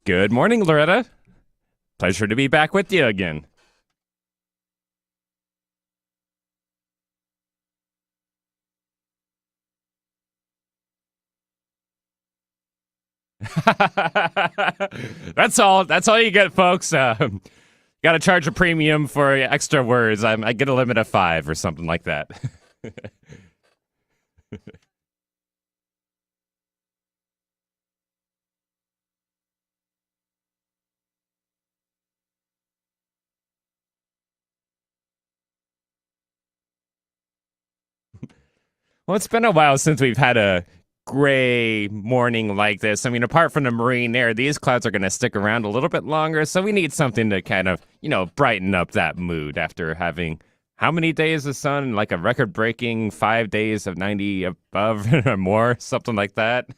Good morning, Loretta. Pleasure to be back with you again. That's all you get, folks. Got to charge a premium for extra words. I get a limit of 5 or something like that. Well, it's been a while since we've had a gray morning like this. I mean, apart from the marine air, these clouds are going to stick around a little bit longer, so we need something to kind of, brighten up that mood after having how many days of sun? Like a record breaking 5 days of 90 above or more, something like that.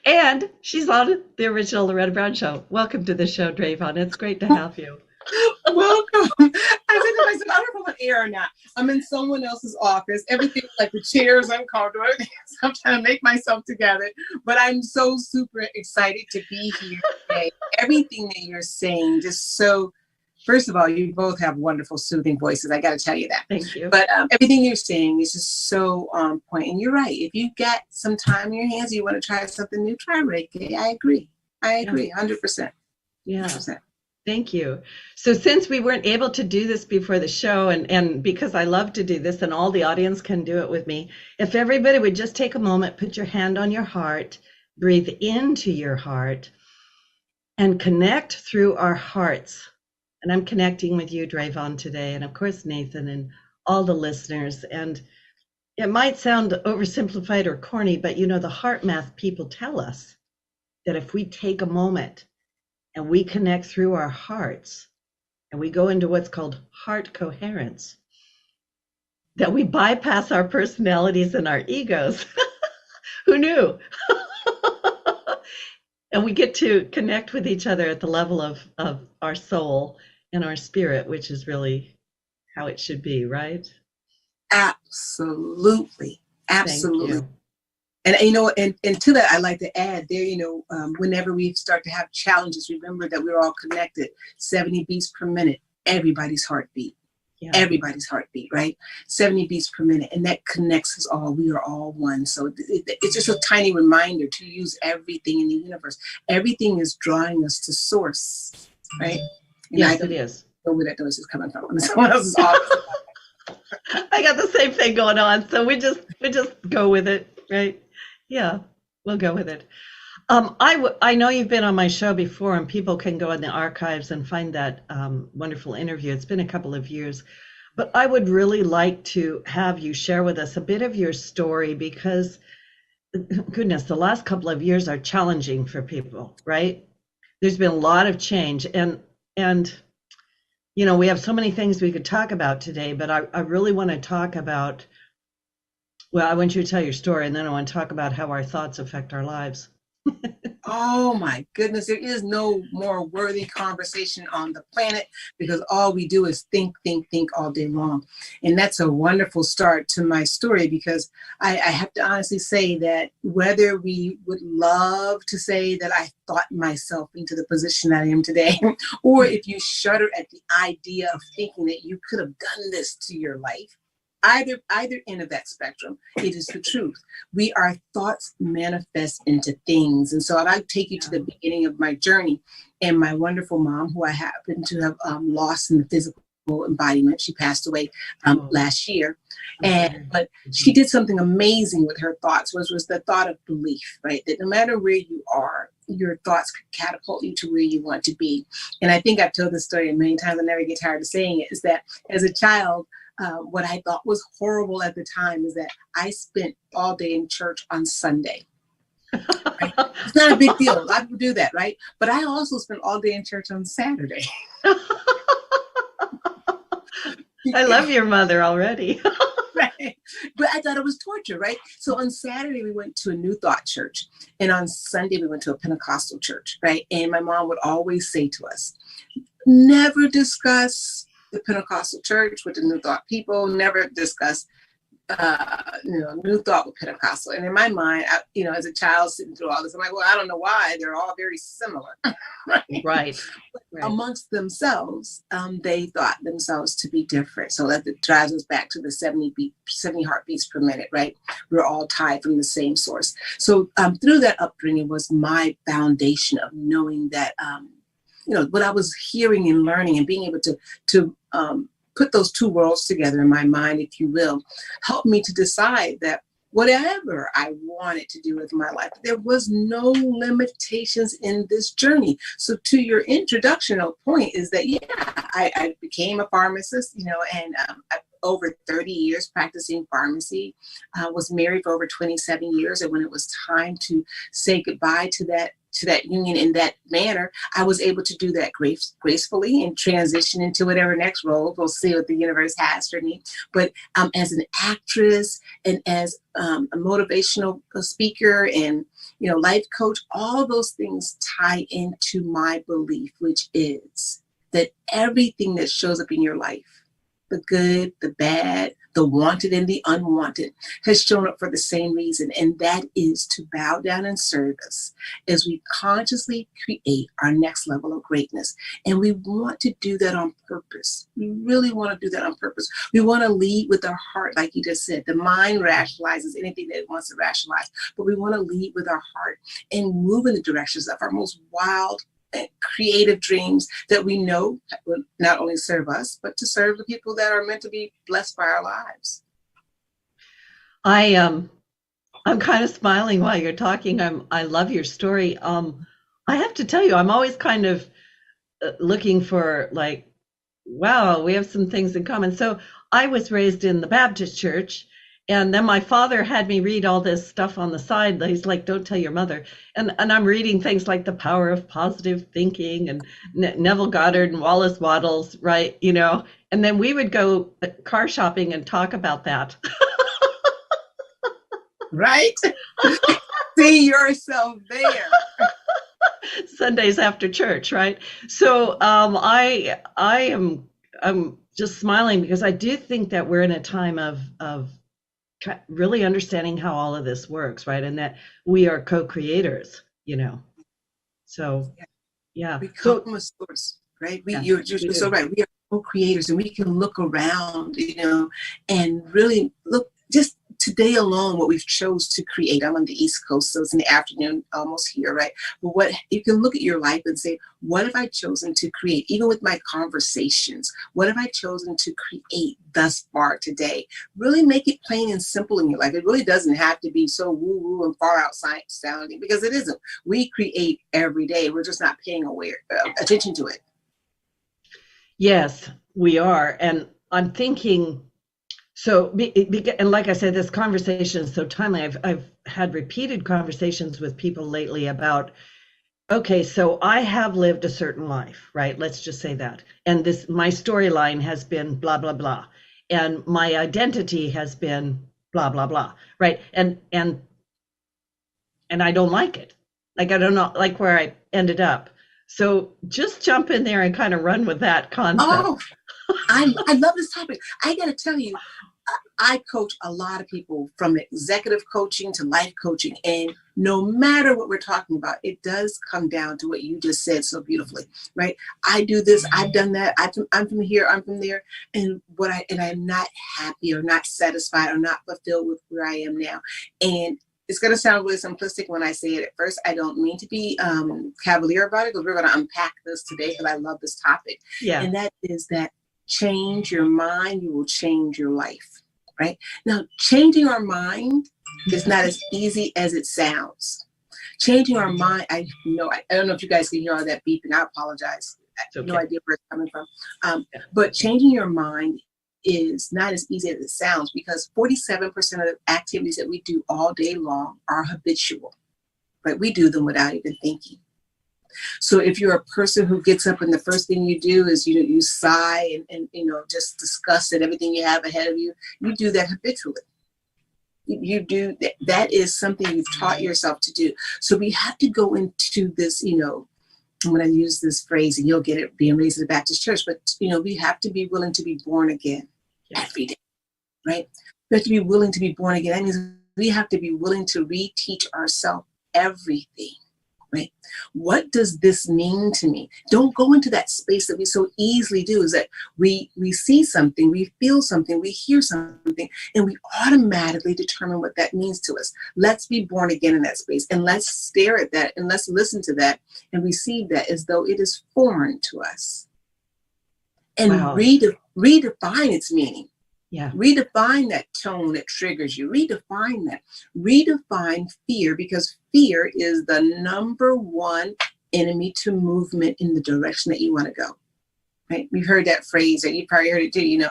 And she's on the original Loretta Brown show. Welcome to the show, Dravon. It's great to have you. Welcome. I said to myself, I don't know if I'm on air or not. I'm in someone else's office. Everything, like the chair's uncomfortable. I'm trying to make myself together. But I'm so super excited to be here today. Everything that you're saying, just so, first of all, you both have wonderful, soothing voices. I got to tell you that. Thank you. But everything you're saying is just so on point. And you're right. If you get some time in your hands, you want to try something new, try Reiki. I agree. 100%. Yeah. 100%. Thank you. So since we weren't able to do this before the show, and because I love to do this and all the audience can do it with me, if everybody would just take a moment, put your hand on your heart, breathe into your heart, and connect through our hearts. And I'm connecting with you, Dravon, today, and of course, Nathan, and all the listeners. And it might sound oversimplified or corny, but you know, the heart math people tell us that if we take a moment and we connect through our hearts and we go into what's called heart coherence, that we bypass our personalities and our egos. Who knew? And we get to connect with each other at the level of our soul and our spirit, which is really how it should be, right? Absolutely. Absolutely. And you know, and to that, I like to add there, you know, whenever we start to have challenges, remember that we're all connected. 70 beats per minute, everybody's heartbeat. Yeah. Everybody's heartbeat, right? 70 beats per minute. And that connects us all. We are all one. So it's just a tiny reminder to use everything in the universe. Everything is drawing us to source, right? And yes, it is. I know where that noise is coming from. Someone else's office. I got the same thing going on. So we just go with it, right? Yeah, we'll go with it. I know you've been on my show before, and people can go in the archives and find that wonderful interview. It's been a couple of years, but I would really like to have you share with us a bit of your story, because goodness, the last couple of years are challenging for people, right? There's been a lot of change, and you know, we have so many things we could talk about today, but I really want to talk about, well, I want you to tell your story, and then I want to talk about how our thoughts affect our lives. Oh my goodness, there is no more worthy conversation on the planet, because all we do is think all day long. And that's a wonderful start to my story, because I have to honestly say that whether we would love to say that I thought myself into the position that I am today, or if you shudder at the idea of thinking that you could have done this to your life, either end of that spectrum, it is the truth. Our thoughts manifest into things. And so I'd like to take you to the beginning of my journey, and my wonderful mom, who I happen to have lost in the physical embodiment. She passed away last year. But she did something amazing with her thoughts, which was the thought of belief, right? That no matter where you are, your thoughts could catapult you to where you want to be. And I think I've told this story many times. I never get tired of saying it, is that as a child, what I thought was horrible at the time is that I spent all day in church on Sunday. Right? It's not a big deal. A lot of people do that, right? But I also spent all day in church on Saturday. I love your mother already. Right. But I thought it was torture, right? So on Saturday, we went to a New Thought church. And on Sunday, we went to a Pentecostal church, right? And my mom would always say to us, never discuss the Pentecostal church with the New Thought people, never discuss New Thought with Pentecostal. And in my mind, as a child sitting through all this, I'm like, well, I don't know why. They're all very similar. Right. Amongst themselves, they thought themselves to be different. So that drives us back to the 70 heartbeats per minute, right? We're all tied from the same source. So through that upbringing was my foundation of knowing that, what I was hearing and learning and being able to put those two worlds together in my mind, if you will, helped me to decide that whatever I wanted to do with my life, there was no limitations in this journey. So to your introductional point is that, I became a pharmacist, and over 30 years practicing pharmacy, was married for over 27 years. And when it was time to say goodbye to that to that union in that manner, I was able to do that gracefully and transition into whatever next role. We'll see what the universe has for me. But as an actress and as a motivational speaker and life coach, all those things tie into my belief, which is that everything that shows up in your life, the good, the bad, the wanted and the unwanted, has shown up for the same reason, and that is to bow down and serve us as we consciously create our next level of greatness. And we want to do that on purpose. We really want to do that on purpose. We want to lead with our heart, like you just said. The mind rationalizes anything that it wants to rationalize, but we want to lead with our heart and move in the directions of our most wild and creative dreams that we know will not only serve us, but to serve the people that are meant to be blessed by our lives. I'm kind of smiling while you're talking. I love your story. I have to tell you, I'm always kind of looking for like, wow, we have some things in common. So I was raised in the Baptist church, and then my father had me read all this stuff on the side. He's like, don't tell your mother. And I'm reading things like The Power of Positive Thinking and Neville Goddard and Wallace Wattles, right? And then we would go car shopping and talk about that. Right? See yourself there. Sundays after church, right? So I'm just smiling because I do think that we're in a time of really understanding how all of this works, right? And that we are co-creators, So, yeah. We come from a source, right? You're so right. We are co-creators, and we can look around, and really look just today alone, what we've chose to create. I'm on the East Coast, so it's in the afternoon, almost here, right? But what you can look at your life and say, what have I chosen to create? Even with my conversations, what have I chosen to create thus far today? Really make it plain and simple in your life. It really doesn't have to be so woo-woo and far out sounding, because it isn't. We create every day. We're just not paying attention to it. Yes, we are. And I'm thinking, so, and like I said, this conversation is so timely. I've had repeated conversations with people lately about, okay, so I have lived a certain life, right? Let's just say that. And my storyline has been blah, blah, blah. And my identity has been blah, blah, blah, right? And I don't like it. Like, I don't know, like where I ended up. So just jump in there and kind of run with that concept. Oh, I love this topic. I got to tell you, I coach a lot of people, from executive coaching to life coaching. And no matter what we're talking about, it does come down to what you just said so beautifully, right? I do this, I've done that, I'm from here, I'm from there. And I'm not happy or not satisfied or not fulfilled with where I am now. And it's going to sound really simplistic when I say it at first. I don't mean to be cavalier about it, because we're going to unpack this today, because I love this topic. Yeah. And that is that change your mind, you will change your life, right? Now, changing our mind is not as easy as it sounds. Changing our mind, I don't know if you guys can hear all that beeping. I apologize. I have no idea where it's coming from. But changing your mind is not as easy as it sounds, because 47% of the activities that we do all day long are habitual, right? We do them without even thinking. So if you're a person who gets up and the first thing you do is, you sigh and just disgust at everything you have ahead of you, you do that habitually. You do that is something you've taught yourself to do. So we have to go into this, I'm going to use this phrase, and you'll get it being raised in the Baptist church, but we have to be willing to be born again every day, right? We have to be willing to be born again. That means we have to be willing to reteach ourselves everything. Right? What does this mean to me? Don't go into that space that we so easily do, is that we see something, we feel something, we hear something, and we automatically determine what that means to us. Let's be born again in that space, and let's stare at that, and let's listen to that and receive that as though it is foreign to us. And redefine its meaning. Yeah. Redefine that tone that triggers you. Redefine that. Redefine fear, because fear is the number one enemy to movement in the direction that you want to go. Right? We've heard that phrase, and you probably heard it too.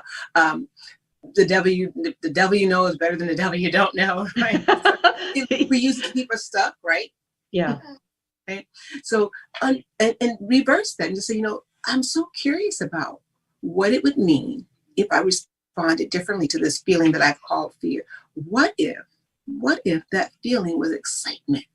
The devil you know is better than the devil you don't know. Right? We use it to keep us stuck, right? Yeah. right? So, and reverse that and just say, I'm so curious about what it would mean if I responded differently to this feeling that I've called fear. What if that feeling was excitement?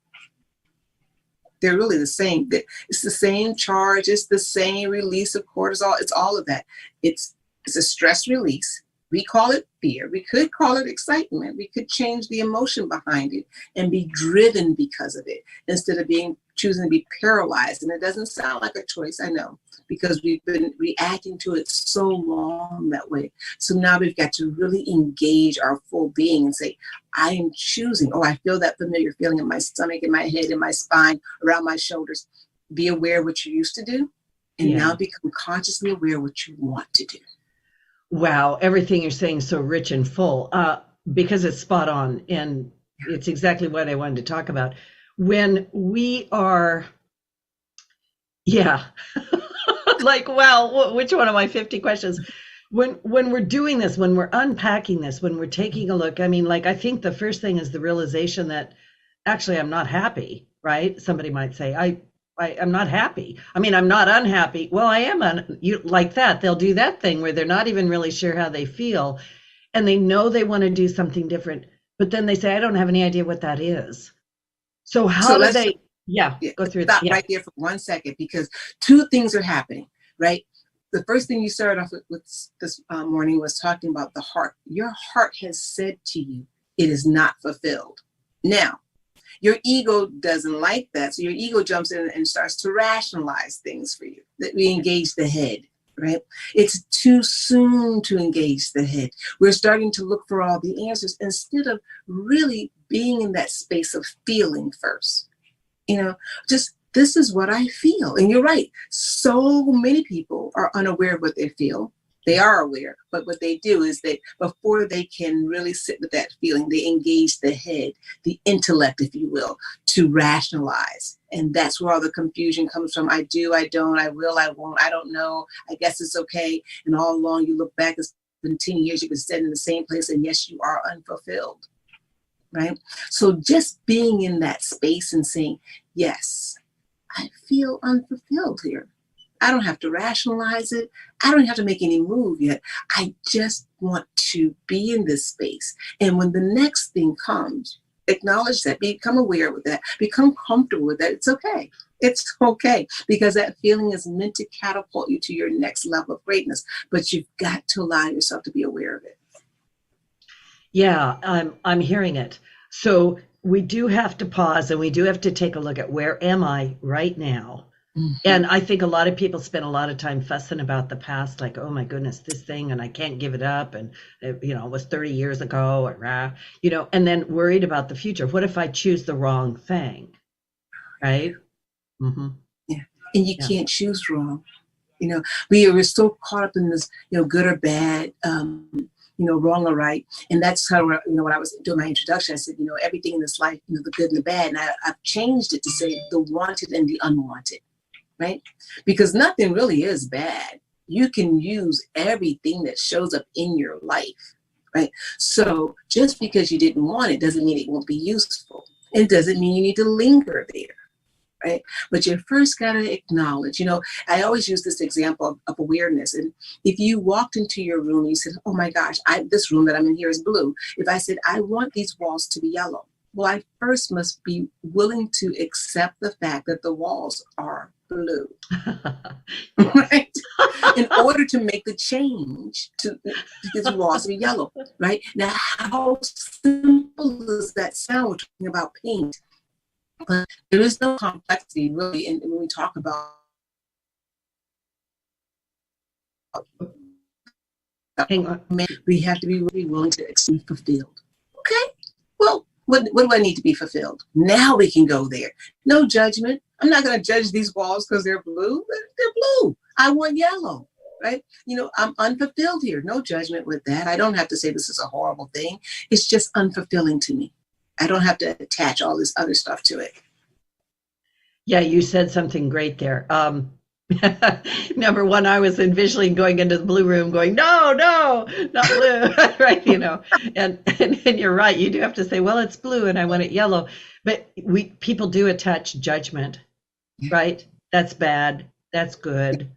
They're really the same. It's the same charge. It's the same release of cortisol. It's all of that. It's a stress release. We call it fear. We could call it excitement. We could change the emotion behind it and be driven because of it instead of choosing to be paralyzed. And it doesn't sound like a choice, I know, because we've been reacting to it so long that way. So now we've got to really engage our full being and say, I am choosing. Oh, I feel that familiar feeling in my stomach, in my head, in my spine, around my shoulders. Be aware of what you used to do, and now become consciously aware of what you want to do. Wow, everything you're saying is so rich and full, because it's spot on, and it's exactly what I wanted to talk about. When we are, like, wow, which one of my 50 questions? When we're doing this, when we're unpacking this, when we're taking a look, I mean, like, I think the first thing is the realization that actually I'm not happy, right? Somebody might say, I'm not happy. I mean, I'm not unhappy. Well, I am like that. They'll do that thing where they're not even really sure how they feel, and they know they want to do something different, but then they say, I don't have any idea what that is. So how do they? Go through that. Right there for 1 second, because two things are happening, right? The first thing you started off with this morning was talking about the heart. Your heart has said to you, it is not fulfilled. Now, your ego doesn't like that. So your ego jumps in and starts to rationalize things for you. That we engage the head, right? It's too soon to engage the head. We're starting to look for all the answers instead of really being in that space of feeling first. Just this is what I feel. And you're right. So many people are unaware of what they feel. They are aware, but what they do is before they can really sit with that feeling, they engage the head, the intellect, if you will, to rationalize. And that's where all the confusion comes from. I do, I don't, I will, I won't, I don't know, I guess it's okay. And all along you look back, it's been 10 years, you've been sitting in the same place, and yes, you are unfulfilled, right? So just being in that space and saying, yes, I feel unfulfilled here. I don't have to rationalize it. I don't have to make any move yet. I just want to be in this space. And when the next thing comes, acknowledge that, become aware with that, become comfortable with that. It's okay. It's okay, because that feeling is meant to catapult you to your next level of greatness, but you've got to allow yourself to be aware of it. Yeah, I'm hearing it. So we do have to pause, and we do have to take a look at where am I right now? Mm-hmm. And I think a lot of people spend a lot of time fussing about the past, like, oh my goodness, this thing, and I can't give it up. And, it was 30 years ago, or, and then worried about the future. What if I choose the wrong thing? Right. Mm-hmm. Yeah. And you can't choose wrong. We're so caught up in this, good or bad, wrong or right. And that's how, when I was doing my introduction, I said, everything in this life, the good and the bad. And I've changed it to say the wanted and the unwanted. Right? Because nothing really is bad. You can use everything that shows up in your life, right? So just because you didn't want it doesn't mean it won't be useful. It doesn't mean you need to linger there, right? But you first got to acknowledge, I always use this example of awareness. And if you walked into your room and you said, oh my gosh, this room that I'm in here is blue. If I said, I want these walls to be yellow. Well, I first must be willing to accept the fact that the walls are blue, right? In order to make the change to these walls to be yellow, right? Now, how simple does that sound? We're talking about paint, but there is no complexity really when we talk about. Hang on. We have to be really willing to accept fulfilled. Okay, well. What do I need to be fulfilled? Now we can go there. No judgment. I'm not going to judge these walls because they're blue. They're blue. I want yellow, right? I'm unfulfilled here. No judgment with that. I don't have to say this is a horrible thing. It's just unfulfilling to me. I don't have to attach all this other stuff to it. Yeah, you said something great there. Number one, I was envisioning going into the blue room going, no, not blue, right? And you're right. You do have to say, well, it's blue and I want it yellow. But people do attach judgment right? That's bad. That's good.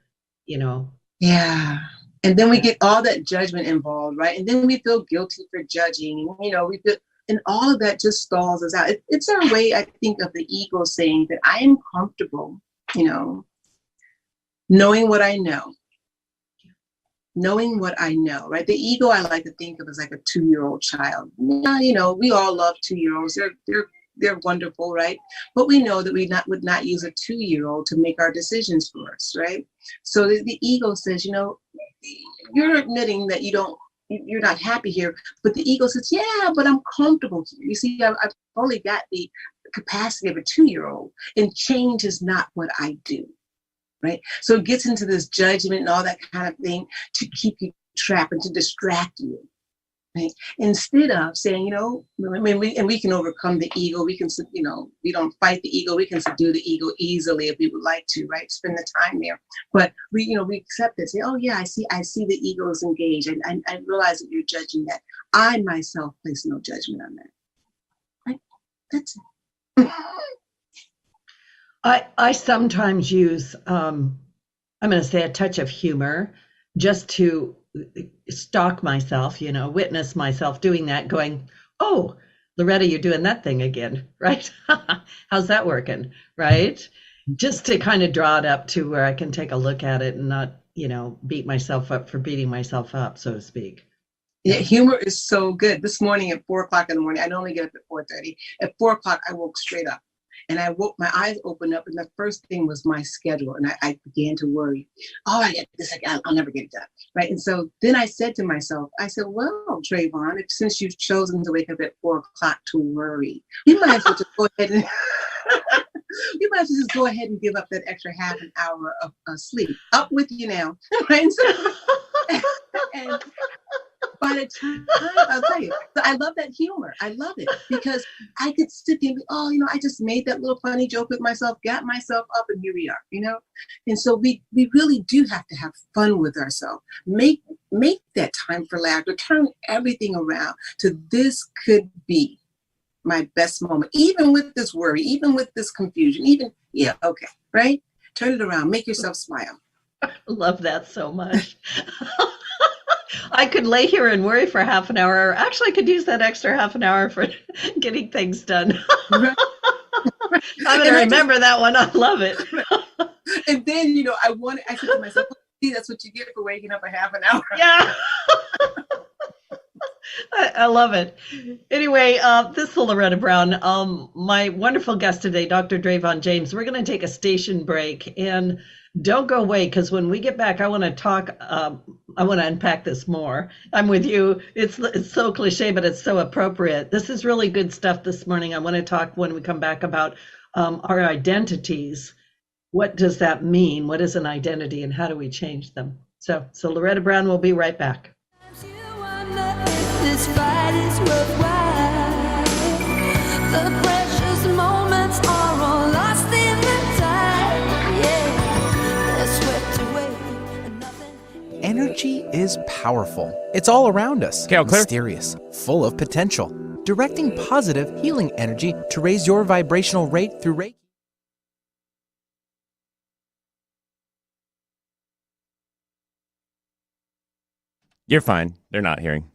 You know. Yeah. And then we get all that judgment involved, right? And then we feel guilty for judging. You know, we feel, and all of that just stalls us out. It's our way, I think, of the ego saying that I am comfortable, you know, knowing what I know. Knowing what I know, right? The ego I like to think of as like a 2-year-old child. Yeah, you know, we all love 2-year-olds. They're wonderful, right? But we know that we would not use a 2-year-old to make our decisions for us, right? So the ego says, you know, you're admitting that you're not happy here, but the ego says, yeah, but I'm comfortable here. You see, I've only got the capacity of a 2-year-old, and change is not what I do. Right? So it gets into this judgment and all that kind of thing to keep you trapped and to distract you. Right? Instead of saying, you know, I mean, we can overcome the ego. We can, you know, we don't fight the ego. We can subdue the ego easily if we would like to, right? Spend the time there. But we accept it. Say, oh yeah, I see the ego is engaged. And I realize that you're judging that. I myself place no judgment on that. Right? That's it. I sometimes use, I'm going to say a touch of humor just to stalk myself, you know, witness myself doing that, going, oh, Loretta, you're doing that thing again, right? How's that working, right? Just to kind of draw it up to where I can take a look at it and not, you know, beat myself up for beating myself up, so to speak. Yeah, humor is so good. This morning at 4:00 in the morning, I normally get up at 4:30. At 4:00, I woke straight up. And I woke, my eyes opened up, and the first thing was my schedule. And I began to worry. Oh, I get this, I'll never get it done. Right. And so then I said to myself, I said, well, Dravon, since you've chosen to wake up at 4:00 to worry, you might as well just go ahead and give up that extra half an hour of sleep. Up with you now. Right. So, and by the time, I'll tell you, so I love that humor. I love it because I could sit there and be, oh, you know, I just made that little funny joke with myself, got myself up, and here we are, you know? And so we really do have to have fun with ourselves. Make that time for laughter. Turn everything around to this could be my best moment, even with this worry, even with this confusion, okay, right? Turn it around. Make yourself smile. I love that so much. I could lay here and worry for half an hour. Actually, I could use that extra half an hour for getting things done. I'm going to remember that one. I love it. And then, you know, I said to myself, see, that's what you get for waking up a half an hour. Yeah. I love it. Anyway, this is Loretta Brown. My wonderful guest today, Dr. Dravon James. We're going to take a station break, and don't go away, because when we get back, I want to talk. I want to unpack this more. I'm with you. It's so cliche, but it's so appropriate. This is really good stuff this morning. I want to talk when we come back about our identities. What does that mean? What is an identity, and how do we change them? So Loretta Brown will be right back. This fight is worthwhile. The precious moments are all lost in the tide. Yeah, they're swept away. And nothing. Energy is powerful. It's all around us. Okay, all clear? Mysterious, full of potential. Directing positive, healing energy to raise your vibrational rate through Reiki. You're fine. They're not hearing.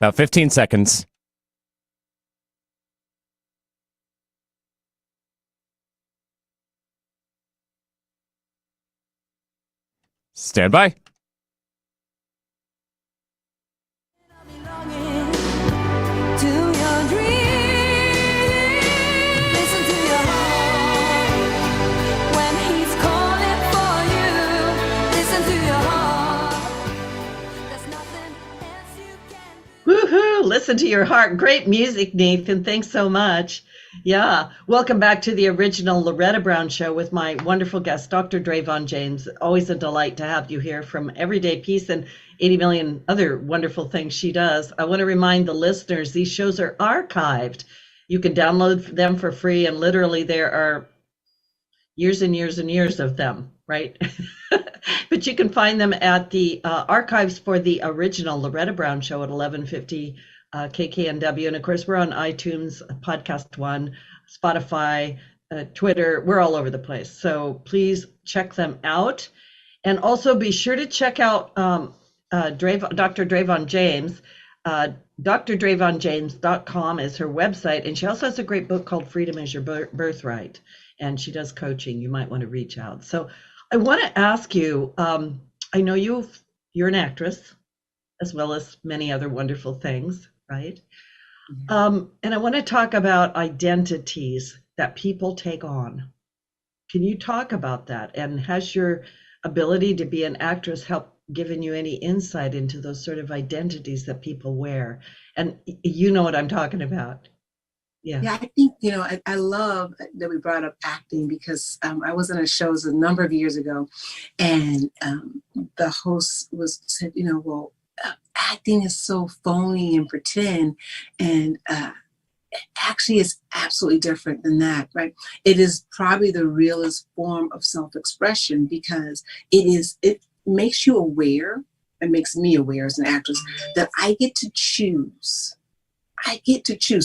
About 15 seconds. Stand by. Belonging to your dream. Listen to your heart when he's calling for you. Listen to your heart. There's nothing else you can do. Woohoo! Listen to your heart. Great music, Nathan. Thanks so much. Yeah. Welcome back to the original Loretta Brown Show with my wonderful guest, Dr. Dravon James. Always a delight to have you here from Everyday Peace and 80 million other wonderful things she does. I want to remind the listeners, these shows are archived. You can download them for free, and literally there are years and years and years of them, right? But you can find them at the archives for the original Loretta Brown Show at 1150 KKNW. And of course, we're on iTunes, Podcast One, Spotify, Twitter. We're all over the place. So please check them out. And also be sure to check out Dr. Dravon James. DrDravonJames.com is her website. And she also has a great book called Freedom is Your Birthright. And she does coaching. You might want to reach out. So I want to ask you, I know you're an actress as well as many other wonderful things, right? And I want to talk about identities that people take on. Can you talk about that? And has your ability to be an actress helped given you any insight into those sort of identities that people wear? And you know what I'm talking about. Yeah, I think, I love that we brought up acting because I was in a show a number of years ago, and the host said, well, acting is so phony and pretend, and actually it's absolutely different than that, right? It is probably the realest form of self-expression because it makes you aware, it makes me aware as an actress that I get to choose.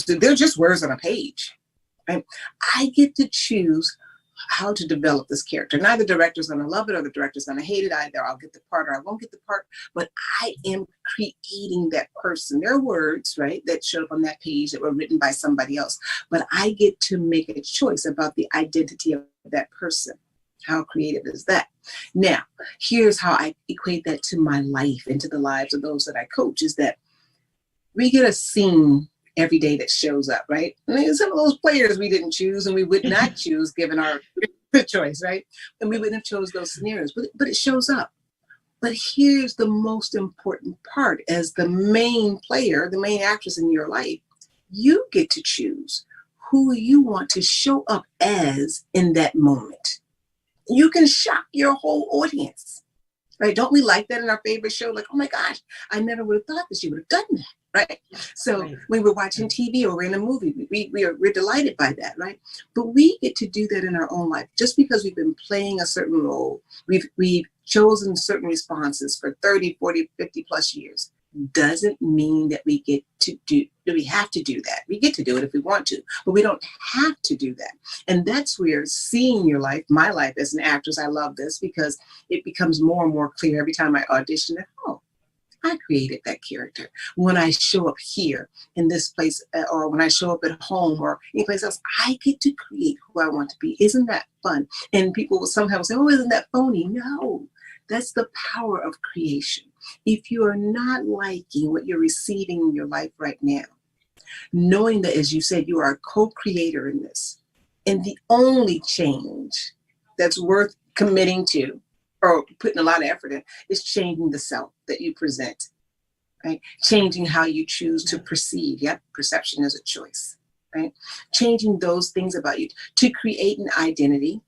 They're just words on a page, right? I get to choose how to develop this character. Neither director's going to love it or the director's going to hate it. Either I'll get the part or I won't get the part, but I am creating that person. There are words, right, that show up on that page that were written by somebody else, but I get to make a choice about the identity of that person. How creative is that? Now, here's how I equate that to my life and to the lives of those that I coach is that we get a scene every day that shows up, right? I mean, some of those players we didn't choose and we would not choose given our choice, right? And we wouldn't have chose those scenarios, but it shows up. But here's the most important part. As the main player, the main actress in your life, you get to choose who you want to show up as in that moment. You can shock your whole audience, right? Don't we like that in our favorite show? Like, oh my gosh, I never would have thought that she would have done that. Right. So when we're watching TV or we're in a movie, we're delighted by that. Right. But we get to do that in our own life. Just because we've been playing a certain role, we've chosen certain responses for 30, 40, 50 plus years, doesn't mean that we have to do that. We get to do it if we want to, but we don't have to do that. And that's where seeing your life, my life as an actress, I love this because it becomes more and more clear every time I audition that, I created that character. When I show up here in this place, or when I show up at home or anyplace else, I get to create who I want to be. Isn't that fun? And people will sometimes say, oh, isn't that phony? No, that's the power of creation. If you are not liking what you're receiving in your life right now, knowing that, as you said, you are a co-creator in this, and the only change that's worth committing to or putting a lot of effort in is changing the self that you present, right? Changing how you choose to perceive. Yep, perception is a choice, right? Changing those things about you to create an identity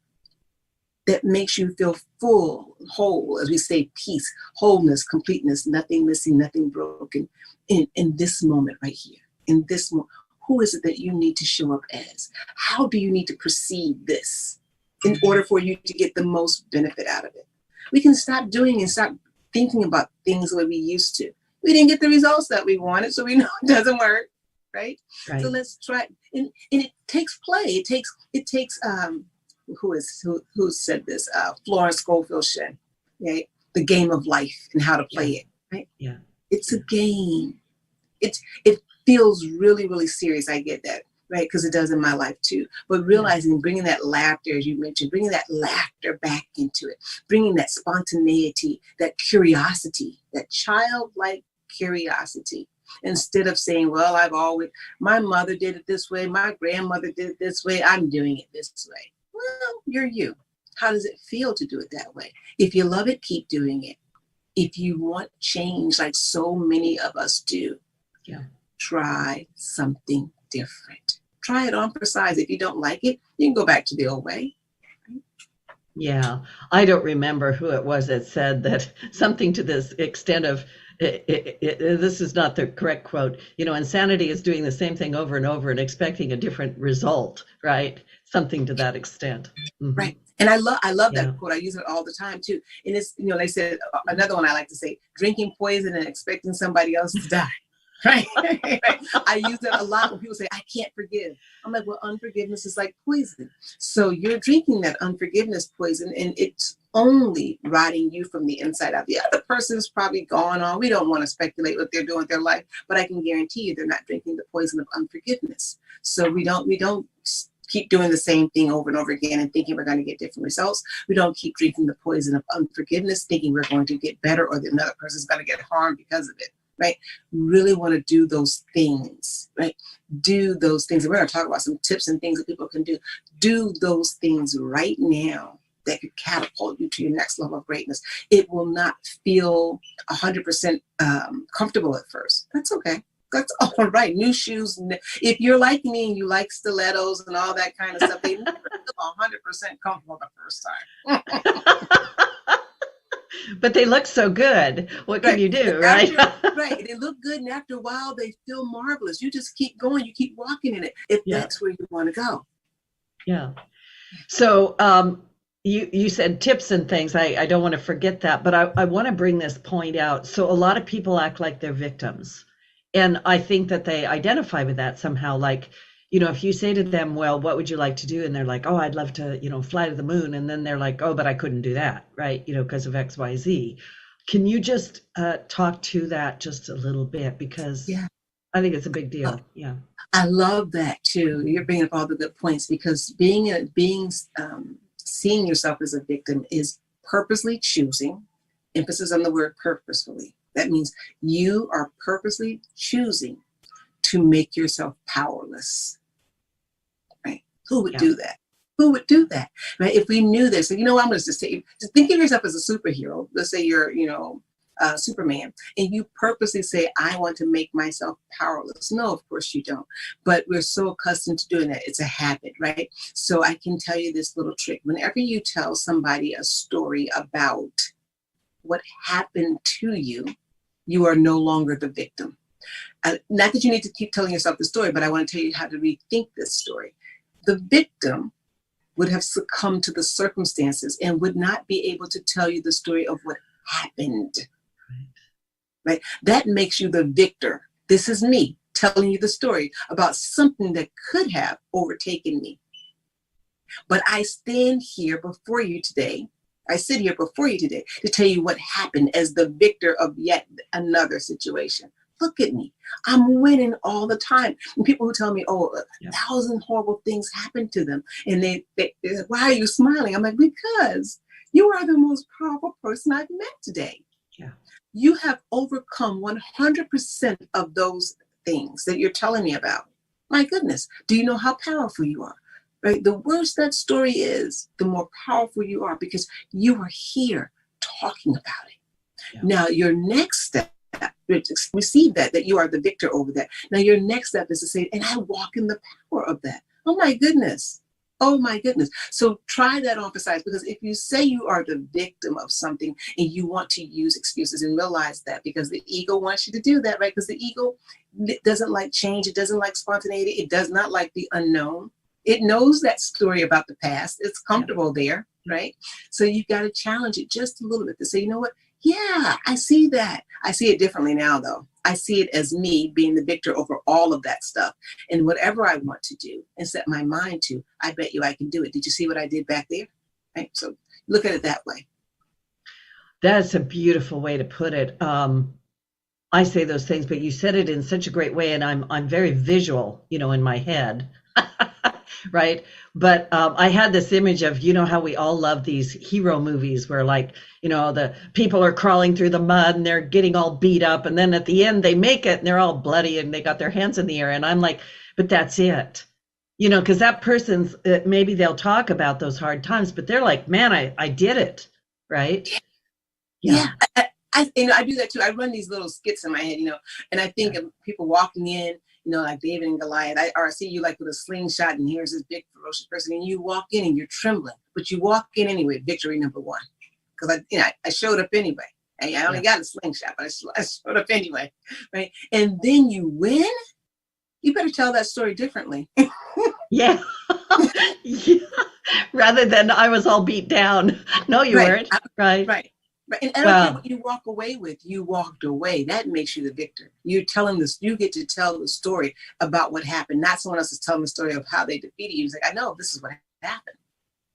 that makes you feel full, whole, as we say, peace, wholeness, completeness, nothing missing, nothing broken in this moment right here, in this moment. Who is it that you need to show up as? How do you need to perceive this in order for you to get the most benefit out of it? We can stop doing and stop thinking about things the way we used to. We didn't get the results that we wanted, so we know it doesn't work, right? So let's try. And it takes play. It takes who said this? Florence Scofield said, right? The game of life and how to play it, right? Yeah. It's a game. It feels really, really serious. I get that. Right? Because it does in my life too. But realizing, bringing that laughter, as you mentioned, bringing that laughter back into it, bringing that spontaneity, that curiosity, that childlike curiosity, instead of saying, well, my mother did it this way, my grandmother did it this way, I'm doing it this way. Well, you're you. How does it feel to do it that way? If you love it, keep doing it. If you want change, like so many of us do, try something different. Try it on for size. If you don't like it, you can go back to the old way. Yeah, I don't remember who it was that said that something to this extent of this is not the correct quote. Insanity is doing the same thing over and over and expecting a different result, right? Something to that extent. Mm-hmm. Right. And I love Yeah. that quote. I use it all the time too. And it's, they said, another one I like to say, drinking poison and expecting somebody else to die. Right. I use that a lot when people say, I can't forgive. I'm like, well, unforgiveness is like poison. So you're drinking that unforgiveness poison, and it's only rotting you from the inside out. The other person's probably gone on. We don't want to speculate what they're doing with their life, but I can guarantee you they're not drinking the poison of unforgiveness. So we don't keep doing the same thing over and over again and thinking we're going to get different results. We don't keep drinking the poison of unforgiveness, thinking we're going to get better or that another person's going to get harmed because of it. Right? Really want to do those things, right? Do those things. And we're going to talk about some tips and things that people can do. Do those things right now that could catapult you to your next level of greatness. It will not feel 100% comfortable at first. That's okay. That's all right. New shoes. If you're like me and you like stilettos and all that kind of stuff, they never feel 100% comfortable the first time. But they look so good. What can you do, right? Right. They look good, and after a while, they feel marvelous. You just keep going. You keep walking in it if that's where you want to go. Yeah. So you said tips and things. I don't want to forget that, but I want to bring this point out. So a lot of people act like they're victims. And I think that they identify with that somehow. Like, if you say to them, well, what would you like to do? And they're like, oh, I'd love to, fly to the moon. And then they're like, oh, but I couldn't do that, right? Because of X, Y, Z. Can you just talk to that just a little bit? Because I think it's a big deal. Yeah. I love that too. You're bringing up all the good points, because seeing yourself as a victim is purposely choosing, emphasis on the word purposefully. That means you are purposely choosing to make yourself powerless, right? Who would do that? Who would do that, right? If we knew this, and I'm going to just say, just think of yourself as a superhero. Let's say you're, Superman, and you purposely say, I want to make myself powerless. No, of course you don't. But we're so accustomed to doing that. It's a habit, right? So I can tell you this little trick. Whenever you tell somebody a story about what happened to you, you are no longer the victim. Not that you need to keep telling yourself the story, but I want to tell you how to rethink this story. The victim would have succumbed to the circumstances and would not be able to tell you the story of what happened. Right? That makes you the victor. This is me telling you the story about something that could have overtaken me. But I stand here before you today. I sit here before you today to tell you what happened as the victor of yet another situation. Look at me. I'm winning all the time. And people who tell me, 1,000 horrible things happened to them. And they're like, why are you smiling? I'm like, because you are the most powerful person I've met today. Yeah. You have overcome 100% of those things that you're telling me about. My goodness. Do you know how powerful you are? Right? The worse that story is, the more powerful you are, because you are here talking about it. Yeah. Now, your next step, receive that you are the victor over that. Now, your next step is to say, and I walk in the power of that. Oh, my goodness. Oh, my goodness. So try that on for size, because if you say you are the victim of something and you want to use excuses, and realize that, because the ego wants you to do that, right? Because the ego doesn't like change. It doesn't like spontaneity. It does not like the unknown. It knows that story about the past. It's comfortable there, right? So you've got to challenge it just a little bit to say, you know what? Yeah, I see that. I see it differently now, though. I see it as me being the victor over all of that stuff. And whatever I want to do and set my mind to, I bet you I can do it. Did you see what I did back there? Right? So look at it that way. That's a beautiful way to put it. I say those things, but you said it in such a great way, and I'm very visual, in my head. Right. But I had this image of, how we all love these hero movies where, like, the people are crawling through the mud and they're getting all beat up. And then at the end they make it and they're all bloody and they got their hands in the air. And I'm like, but that's it, because that person's maybe they'll talk about those hard times, but they're like, man, I did it. Right. Yeah. I do that too. I run these little skits in my head, and I think of people walking in, like David and Goliath. I see you like with a slingshot, and here's this big ferocious person, and you walk in and you're trembling, but you walk in anyway. Victory number one, because I showed up anyway. I only got a slingshot, but I showed up anyway, right? And then you win. You better tell that story differently. Yeah. Yeah. Rather than I was all beat down. No, you weren't. Right. Right. And I don't care what you walk away with. You walked away. That makes you the victor. You're telling this. You get to tell the story about what happened. Not someone else is telling the story of how they defeated you. It's like, I know this is what happened.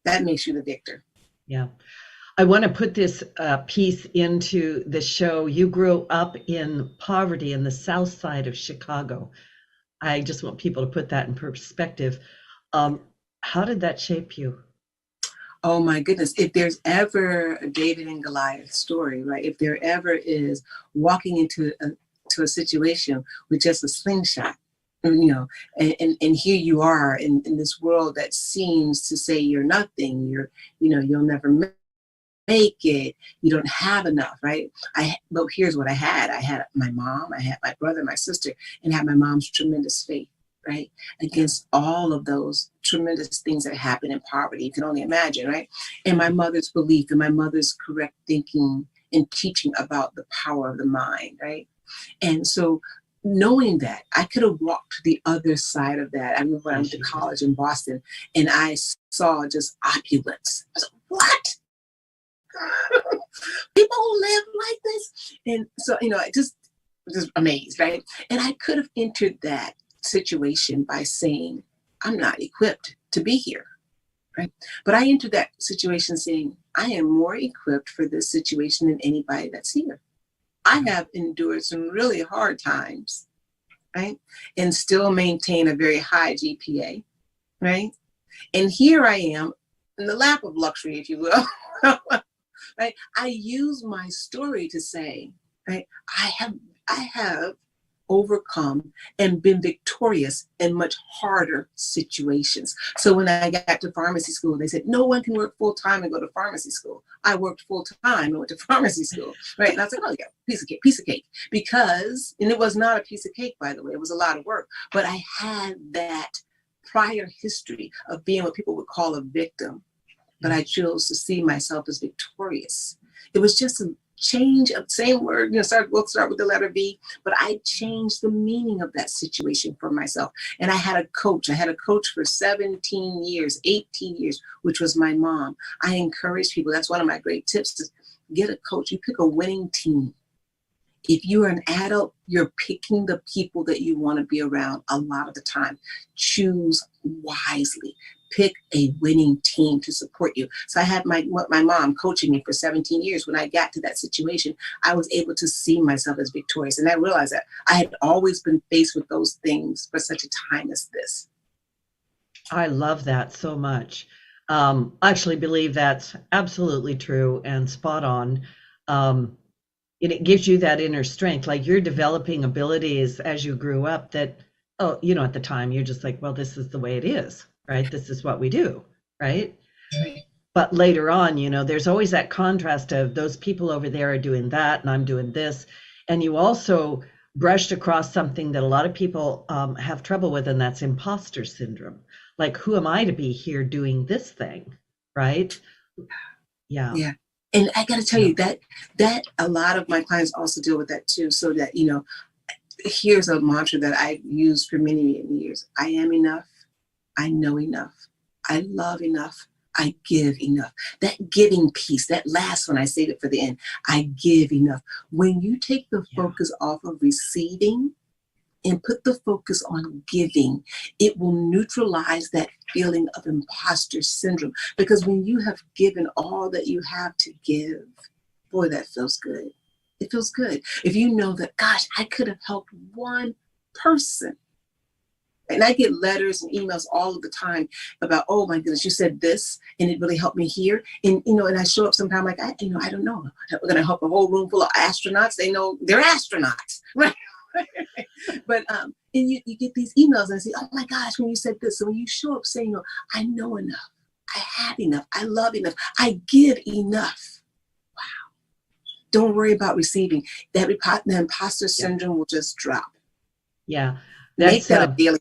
That makes you the victor. Yeah. I want to put this piece into the show. You grew up in poverty in the south side of Chicago. I just want people to put that in perspective. How did that shape you? Oh my goodness. If there's ever a David and Goliath story, right? If there ever is walking into a situation with just a slingshot, and here you are in this world that seems to say you're nothing, you'll never make it, you don't have enough, right? But here's what I had. I had my mom, I had my brother, my sister, and I had my mom's tremendous faith, right? Against all of those tremendous things that happen in poverty. You can only imagine, right? And my mother's belief and my mother's correct thinking and teaching about the power of the mind, right? And so knowing that, I could have walked to the other side of that. I remember when I went to college in Boston and I saw just opulence. I was like, what? People who live like this? And so, just amazed, right? And I could have entered that situation by saying, I'm not equipped to be here, right? But I entered that situation saying, I am more equipped for this situation than anybody that's here. I have endured some really hard times, right? And still maintain a very high GPA, right? And here I am in the lap of luxury, if you will, right? I use my story to say, right, I have overcome and been victorious in much harder situations. So when I got to pharmacy school, they said, no one can work full time and go to pharmacy school. I worked full time and went to pharmacy school, right? And I was like, oh yeah, piece of cake. Because, and it was not a piece of cake, by the way, it was a lot of work, but I had that prior history of being what people would call a victim, but I chose to see myself as victorious. It was just a change of same word, we'll start with the letter V, but I changed the meaning of that situation for myself. And I had a coach for 17 years, 18 years, which was my mom. I encourage people. That's one of my great tips, is get a coach. You pick a winning team. If you're an adult, you're picking the people that you want to be around a lot of the time. Choose wisely. Pick a winning team to support you. So I had my mom coaching me for 17 years. When I got to that situation, I was able to see myself as victorious. And I realized that I had always been faced with those things for such a time as this. I love that so much. I actually believe that's absolutely true and spot on. And it gives you that inner strength, like you're developing abilities as you grew up that, at the time you're just like, well, this is the way it is. Right? This is what we do, right? But later on, there's always that contrast of those people over there are doing that and I'm doing this. And you also brushed across something that a lot of people have trouble with, and that's imposter syndrome. Like, who am I to be here doing this thing, right? Yeah. Yeah. And I got to tell you that a lot of my clients also deal with that too. So that, here's a mantra that I've used for many, many years. I am enough. I know enough. I love enough. I give enough. That giving piece, that last one, I saved it for the end. I give enough. When you take the focus off of receiving and put the focus on giving, it will neutralize that feeling of imposter syndrome. Because when you have given all that you have to give, boy, that feels good. It feels good. If you know that, gosh, I could have helped one person. And I get letters and emails all of the time about, oh my goodness, you said this and it really helped me here. And, and I show up sometime like, I don't know. We're going to help a whole room full of astronauts. They know they're astronauts, right? But, and you get these emails and I say, oh my gosh, when you said this. So when you show up saying, I know enough, I have enough, I love enough, I give enough. Wow. Don't worry about receiving. The imposter syndrome will just drop. Yeah. Make That's that a daily.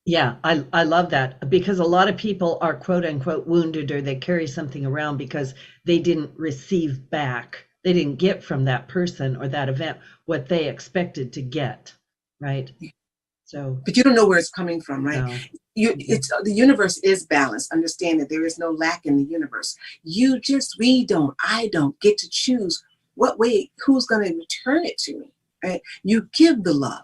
Yeah, I love that, because a lot of people are quote unquote wounded, or they carry something around because they didn't receive back. They didn't get from that person or that event what they expected to get, right? So, But you don't know where it's coming from, right? no. It's the universe is balanced. Understand that there is no lack in the universe. I don't get to choose what way, who's going to return it to me, right? You give the love.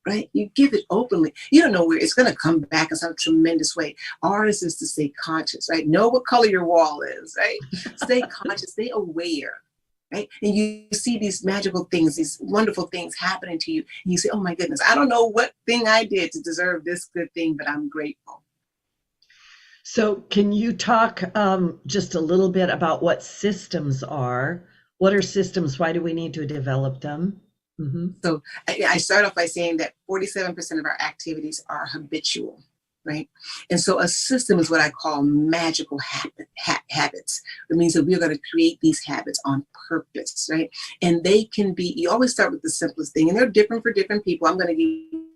Right? You give it openly. You don't know where it's going to come back in some tremendous way. Ours is to stay conscious, right? Know what color your wall is, right? Stay conscious, stay aware, right? And you see these magical things, these wonderful things happening to you. And you say, oh my goodness, I don't know what thing I did to deserve this good thing, but I'm grateful. So can you talk just a little bit about what systems are? What are systems? Why do we need to develop them? Mm-hmm. So I start off by saying that 47% of our activities are habitual, right? And so a system is what I call magical habits. It means that we're going to create these habits on purpose, right? And they can be, you always start with the simplest thing, and they're different for different people. I'm going to give you,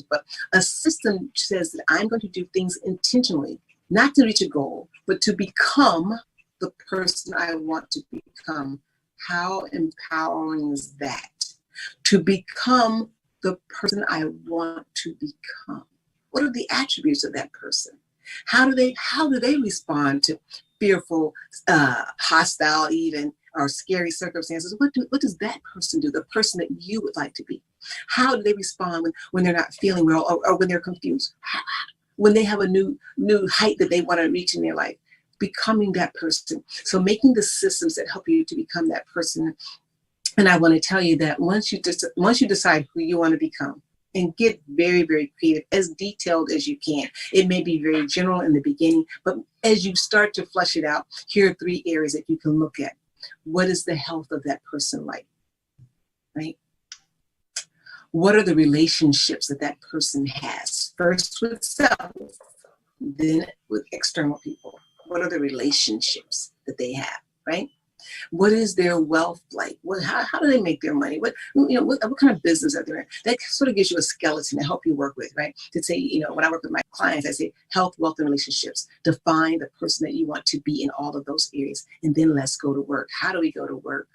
but a system says that I'm going to do things intentionally, not to reach a goal, but to become the person I want to become. How empowering is that? To become the person I want to become. What are the attributes of that person? How do they respond to fearful, hostile, even or scary circumstances? What does that person do? The person that you would like to be. How do they respond when they're not feeling well, or when they're confused? When they have a new height that they want to reach in their life? Becoming that person. So making the systems that help you to become that person. And I want to tell you that once you decide who you want to become, and get very, very creative, as detailed as you can. It may be very general in the beginning, but as you start to flesh it out, here are 3 areas that you can look at. What is the health of that person like, right? What are the relationships that that person has? First with self, then with external people. What are the relationships that they have, right? What is their wealth like? How do they make their money? What kind of business are they in? That sort of gives you a skeleton to help you work with, right? To say, when I work with my clients, I say health, wealth, and relationships. Define the person that you want to be in all of those areas. And then let's go to work. How do we go to work?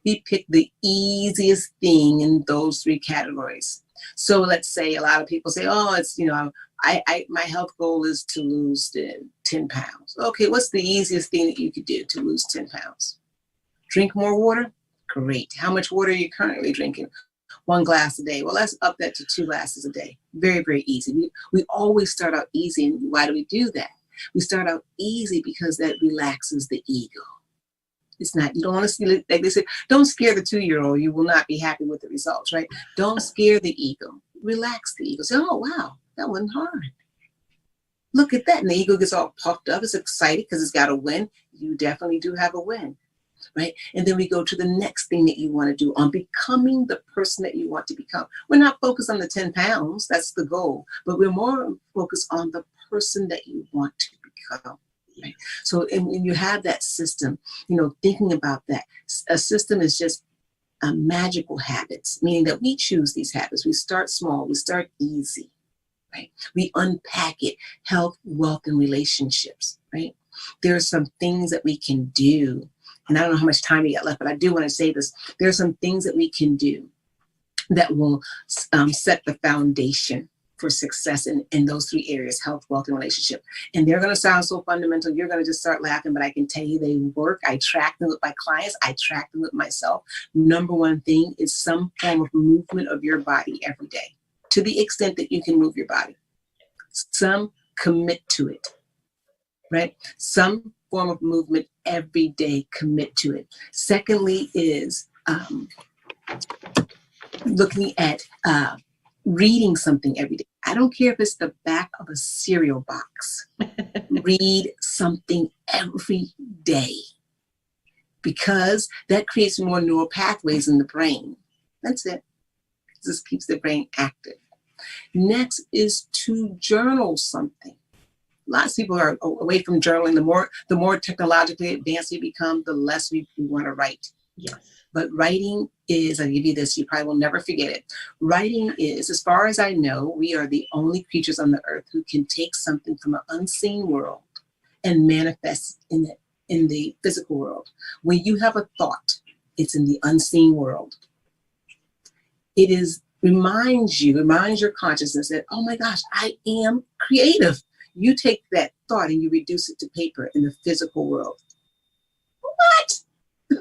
We pick the easiest thing in those 3 categories. So let's say a lot of people say, oh, it's, my health goal is to lose 10 pounds. Okay, what's the easiest thing that you could do to lose 10 pounds? Drink more water? Great. How much water are you currently drinking? 1 glass a day. Well, let's up that to 2 glasses a day. Very, very easy. We always start out easy. And why do we do that? We start out easy because that relaxes the ego. It's not, you don't want to see, like they say, don't scare the 2-year-old. You will not be happy with the results, right? Don't scare the ego. Relax the ego. Say, oh, wow, that wasn't hard. Look at that. And the ego gets all puffed up. It's excited because it's got a win. You definitely do have a win, right? And then we go to the next thing that you want to do on becoming the person that you want to become. We're not focused on the 10 pounds. That's the goal. But we're more focused on the person that you want to become. Right? So when you have that system, thinking about that, a system is just magical habits, meaning that we choose these habits. We start small, we start easy, right? We unpack it, health, wealth, and relationships, right? There are some things that we can do, and I don't know how much time we got left, but I do want to say this. There are some things that we can do that will set the foundation for success in those 3 areas, health, wealth, and relationship. And they're going to sound so fundamental. You're going to just start laughing, but I can tell you they work. I track them with my clients. I track them with myself. Number 1 thing is some form of movement of your body every day, to the extent that you can move your body. Some commit to it, right? Some form of movement every day, commit to it. Secondly is looking at reading something every day. I don't care if it's the back of a cereal box. Read something every day, because that creates more neural pathways in the brain. That's it. This keeps the brain active. Next is to journal something. Lots of people are away from journaling. The more technologically advanced we become, the less we want to write. Yes. But writing is, I'll give you this, you probably will never forget it. Writing is, as far as I know, we are the only creatures on the earth who can take something from an unseen world and manifest in the physical world. When you have a thought, it's in the unseen world. It reminds your consciousness that, oh my gosh, I am creative. You take that thought and you reduce it to paper in the physical world. What?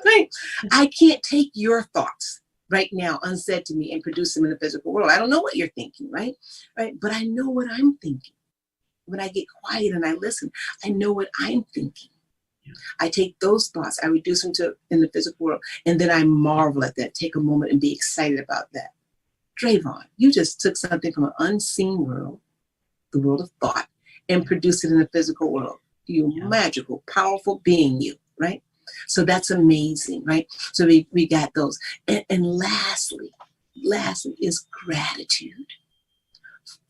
Right? I can't take your thoughts right now unsaid to me and produce them in the physical world. I don't know what you're thinking, right? But I know what I'm thinking. When I get quiet and I listen, I know what I'm thinking. I take those thoughts, I reduce them to in the physical world, and then I marvel at that, take a moment and be excited about that. Dravon, you just took something from an unseen world, the world of thought, and produced it in the physical world. You magical, powerful being, you, right? So that's amazing, right? So we got those. And lastly is gratitude.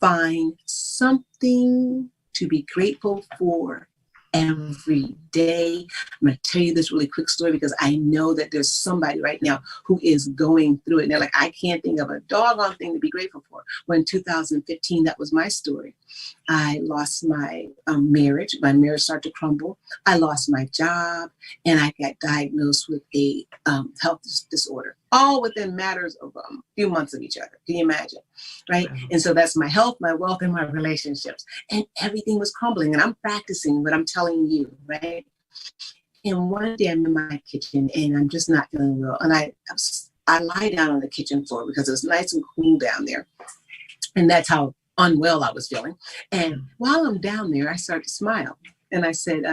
Find something to be grateful for every day. I'm going to tell you this really quick story because I know that there's somebody right now who is going through it. And they're like, I can't think of a doggone thing to be grateful for. Well, in 2015, that was my story. I lost my marriage. My marriage started to crumble. I lost my job, and I got diagnosed with a health disorder, all within matters of a few months of each other. Can you imagine? Right? And so that's my health, my wealth, and my relationships. And everything was crumbling. And I'm practicing what I'm telling you, right? And one day I'm in my kitchen, and I'm just not feeling well. And I lie down on the kitchen floor because it was nice and cool down there. And that's how unwell I was feeling. And while I'm down there, I started to smile. And I said,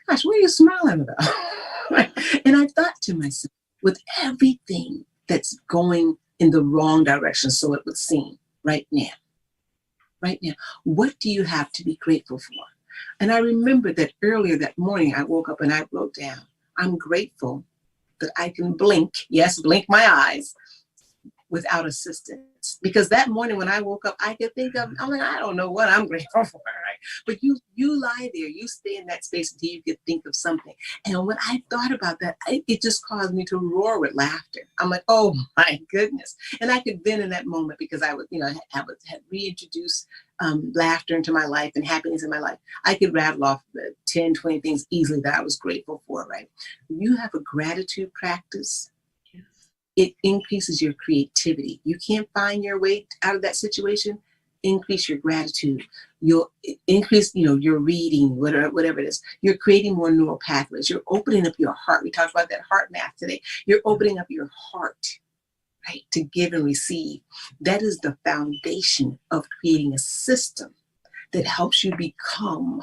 gosh, what are you smiling about? And I thought to myself, with everything that's going in the wrong direction, so it would seem right now, what do you have to be grateful for? And I remember that earlier that morning, I woke up and I wrote down, I'm grateful that I can blink my eyes without assistance. Because that morning when I woke up, I could think of, I don't know what I'm grateful for, right? But you lie there, you stay in that space until you could think of something. And when I thought about that, it just caused me to roar with laughter. I'm like, oh my goodness. And I could then in that moment, because I would, had reintroduced laughter into my life and happiness in my life, I could rattle off 10, 20 things easily that I was grateful for, right? You have a gratitude practice. It increases your creativity. You can't find your way out of that situation, increase your gratitude. You'll increase, your reading, whatever it is. You're creating more neural pathways. You're opening up your heart. We talked about that heart math today. You're opening up your heart, right, to give and receive. That is the foundation of creating a system that helps you become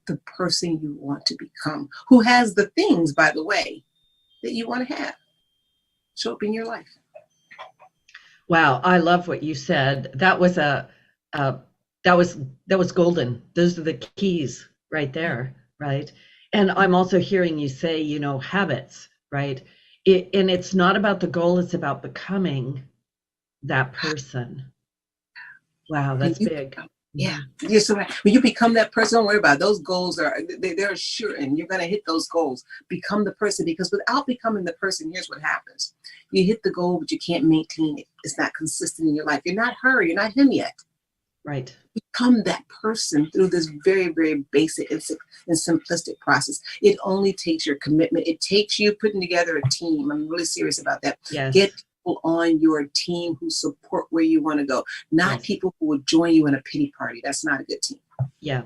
the person you want to become, who has the things, by the way, that you want to have show up in your life. Wow, I love what you said. That was that was golden. Those are the keys right there, right? And I'm also hearing you say, habits, right? And it's not about the goal, it's about becoming that person. Wow, that's big. Yeah, you're so right. When you become that person, don't worry about it. Those goals they're sure, and you're going to hit those goals. Become the person, because without becoming the person, here's what happens. You hit the goal, but you can't maintain it. It's not consistent in your life. You're not her. You're not him yet. Right. Become that person through this very, very basic and simplistic process. It only takes your commitment. It takes you putting together a team. I'm really serious about that. Yes. Get people on your team who support where you want to go, not people who will join you in a pity party. That's not a good team. Yeah.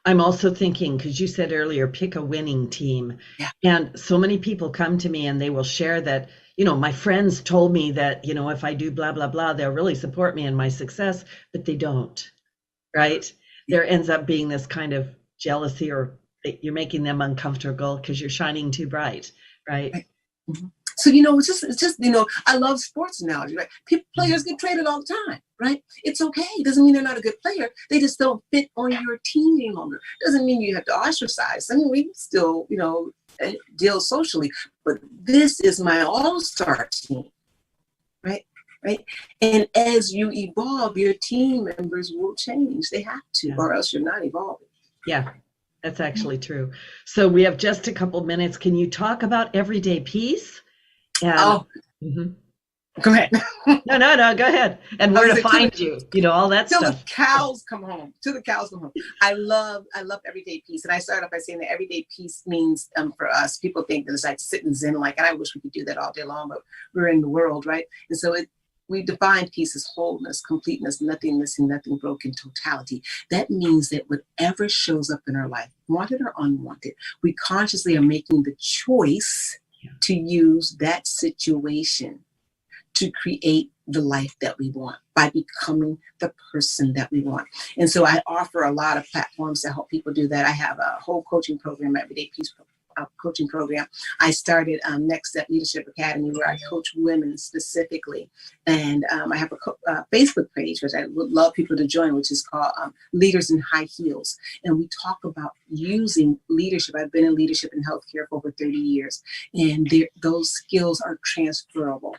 I'm also thinking, because you said earlier, pick a winning team. Yeah. And so many people come to me and they will share that, my friends told me that, if I do blah, blah, blah, they'll really support me in my success, but they don't, right? There ends up being this kind of jealousy, or you're making them uncomfortable because you're shining too bright, right? Mm-hmm. So, it's just, I love sports analogy, right? Players get traded all the time, right? It's okay. It doesn't mean they're not a good player. They just don't fit on your team any longer. Doesn't mean you have to ostracize. I mean, we still, deal socially, but this is my all-star team, right? Right. And as you evolve, your team members will change. They have to, or else you're not evolving. Yeah, that's actually true. So we have just a couple minutes. Can you talk about everyday peace? And, Oh, Mhm. go ahead. No, go ahead. And where was to it to find you, all that Till the stuff. cows come home. Till the cows come home. I love everyday peace. And I started off by saying that everyday peace means for us, people think that it's like sitting zen, like, and I wish we could do that all day long, but we're in the world, right? And so we define peace as wholeness, completeness, nothing missing, nothing broken, totality. That means that whatever shows up in our life, wanted or unwanted, we consciously are making the choice to use that situation to create the life that we want by becoming the person that we want. And so I offer a lot of platforms to help people do that. I have a whole coaching program, Everyday Peace coaching program. I started Next Step Leadership Academy, where I coach women specifically. And I have a Facebook page, which I would love people to join, which is called Leaders in High Heels. And we talk about using leadership. I've been in leadership in healthcare for over 30 years, and those skills are transferable.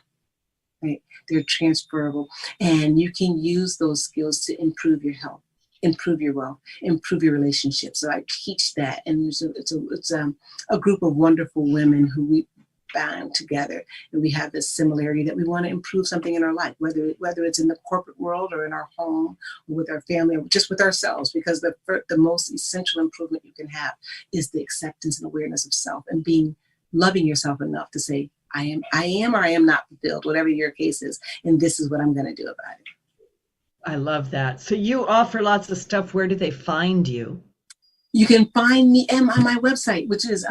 Right? They're transferable, and you can use those skills to improve your health, improve your wealth, improve your relationships. So I teach that, and it's a group of wonderful women who we bound together, and we have this similarity that we want to improve something in our life, whether it's in the corporate world or in our home, or with our family, or just with ourselves. Because the most essential improvement you can have is the acceptance and awareness of self, and loving yourself enough to say, I am or I am not fulfilled, whatever your case is, and this is what I'm going to do about it. I love that. So you offer lots of stuff. Where do they find you? You can find me on my website, which is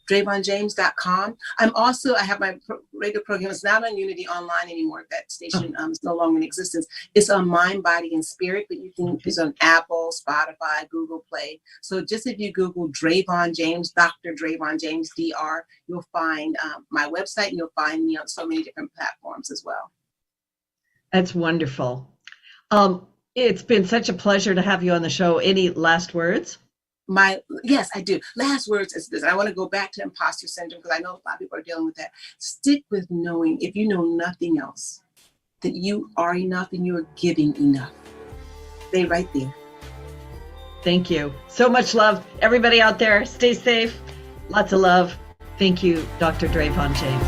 dravonjames.com. I have my radio program. It's not on Unity Online anymore. That station is no longer in existence. It's on Mind, Body, and Spirit, but you can it's on Apple, Spotify, Google Play. So just if you Google Dravon James, Dr. Dravon James, DR, you'll find my website, and you'll find me on so many different platforms as well. That's wonderful. It's been such a pleasure to have you on the show. Any last words? Yes, I do. Last words is this. I want to go back to imposter syndrome, because I know a lot of people are dealing with that. Stick with knowing, if you know nothing else, that you are enough and you are giving enough. Stay right there. Thank you. So much love. Everybody out there, stay safe. Lots of love. Thank you, Dr. Dravon James.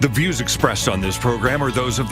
The views expressed on this program are those of the